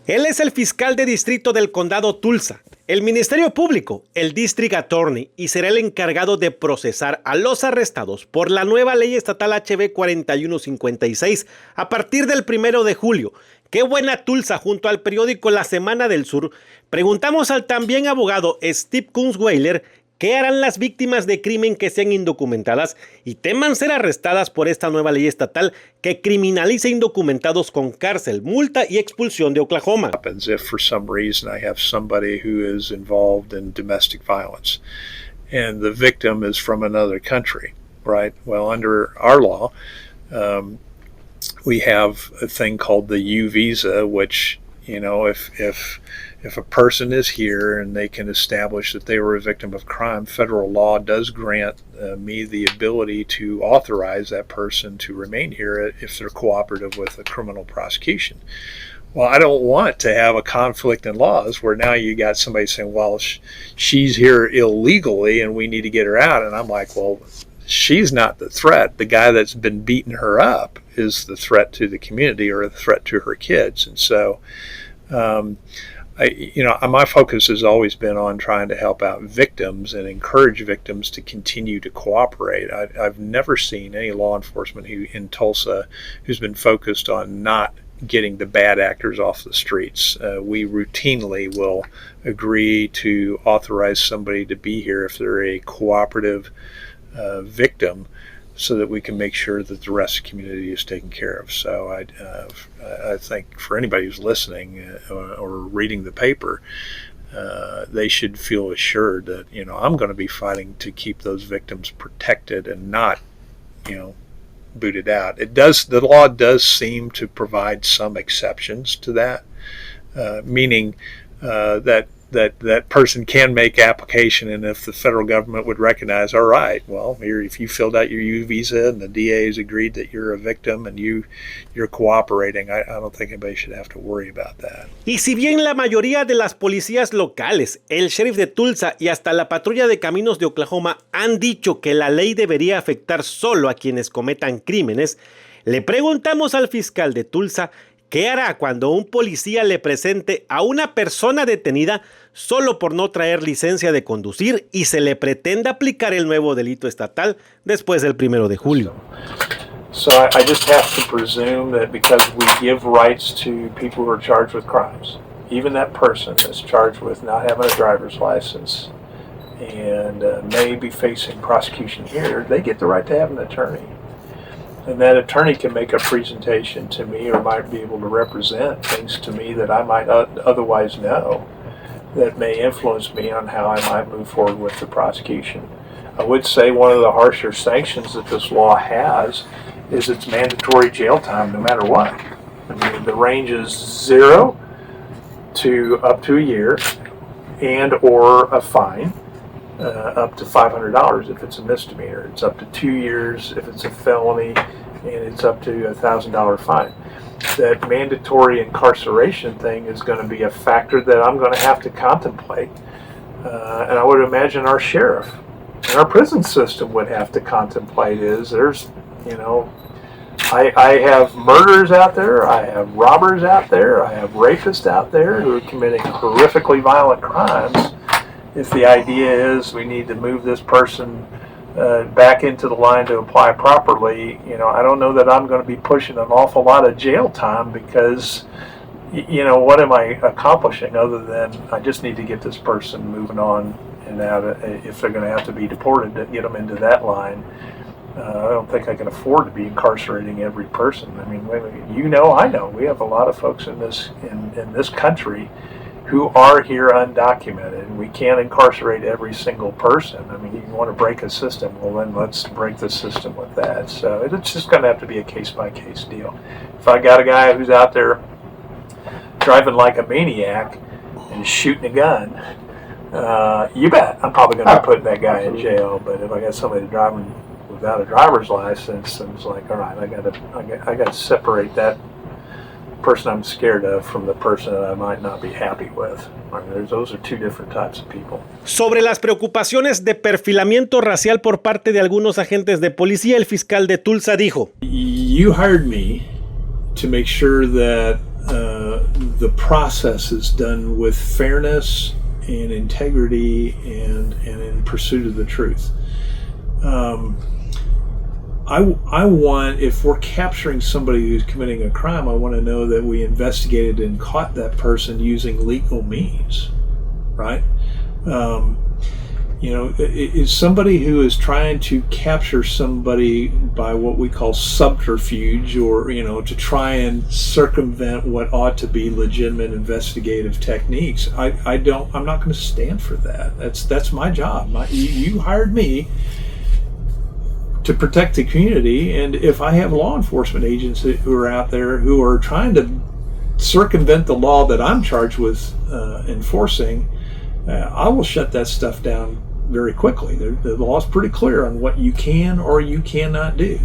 Él es el fiscal de Distrito del Condado Tulsa, el Ministerio Público, el District Attorney, y será el encargado de procesar a los arrestados por la nueva ley estatal HB-4156 a partir del 1 de julio. ¡Qué buena Tulsa! Junto al periódico La Semana del Sur, preguntamos al también abogado Steve Kunzweiler qué harán las víctimas de crimen que sean indocumentadas y teman ser arrestadas por esta nueva ley estatal que criminaliza indocumentados con cárcel, multa y expulsión de Oklahoma. If for some reason I have somebody who is involved in domestic violence and the victim is from another country, right? Well, under our law, we have a thing called the U visa, which, you know, if a person is here and they can establish that they were a victim of crime, federal law does grant me the ability to authorize that person to remain here if they're cooperative with a criminal prosecution. Well, I don't want to have a conflict in laws where now you got somebody saying, well, she's here illegally and we need to get her out. And I'm like, well, she's not the threat. The guy that's been beating her up is the threat to the community or the threat to her kids. And so, my focus has always been on trying to help out victims and encourage victims to continue to cooperate. I've never seen any law enforcement in Tulsa who's been focused on not getting the bad actors off the streets. We routinely will agree to authorize somebody to be here if they're a cooperative victim, so that we can make sure that the rest of the community is taken care of. So I think for anybody who's listening or reading the paper, they should feel assured that, I'm going to be fighting to keep those victims protected and not, booted out. The law does seem to provide some exceptions to that, meaning that person can make application, and if the federal government would recognize, all right, well, if you filled out your U visa and the DA has agreed that you're a victim and you're cooperating, I don't think anybody should have to worry about that. Y si bien la mayoría de las policías locales, el sheriff de Tulsa y hasta la patrulla de caminos de Oklahoma han dicho que la ley debería afectar solo a quienes cometan crímenes, le preguntamos al fiscal de Tulsa ¿qué hará cuando un policía le presente a una persona detenida solo por no traer licencia de conducir y se le pretenda aplicar el nuevo delito estatal después del 1 de julio? So I just have to presume that because we give rights to people who are charged with crimes, even that person that's charged with not having a driver's license and may be facing prosecution here, they get the right to have an attorney. And that attorney can make a presentation to me or might be able to represent things to me that I might otherwise know that may influence me on how I might move forward with the prosecution. I would say one of the harsher sanctions that this law has is it's mandatory jail time no matter what. I mean, the range is 0 to up to a year and or a fine. Up to $500 if it's a misdemeanor. It's up to 2 years if it's a felony, and it's up to $1,000 fine. That mandatory incarceration thing is going to be a factor that I'm going to have to contemplate. And I would imagine our sheriff and our prison system would have to contemplate I have murderers out there, I have robbers out there, I have rapists out there who are committing horrifically violent crimes. If the idea is we need to move this person back into the line to apply properly, I don't know that I'm going to be pushing an awful lot of jail time because, what am I accomplishing other than I just need to get this person moving on and out if they're going to have to be deported to get them into that line. I don't think I can afford to be incarcerating every person. I mean, I know we have a lot of folks in this country who are here undocumented. We can't incarcerate every single person. I mean, you want to break a system, well then let's break the system with that. So it's just going to have to be a case-by-case deal. If I got a guy who's out there driving like a maniac and shooting a gun, you bet I'm probably going to be putting that guy in jail. But if I got somebody driving without a driver's license, it's like, all right, I got to separate that person I'm scared of from the person that I might not be happy with. I mean, those are two different types of people. Sobre las preocupaciones de perfilamiento racial por parte de algunos agentes de policía, el fiscal de Tulsa dijo: You hired me to make sure that the process is done with fairness and integrity and in pursuit of the truth. I want, if we're capturing somebody who's committing a crime, I want to know that we investigated and caught that person using legal means, right? Is somebody who is trying to capture somebody by what we call subterfuge, or to try and circumvent what ought to be legitimate investigative techniques. I'm not going to stand for that. That's my job. You hired me to protect the community, and if I have law enforcement agents who are out there who are trying to circumvent the law that I'm charged with enforcing, I will shut that stuff down very quickly. The law is pretty clear on what you can or you cannot do.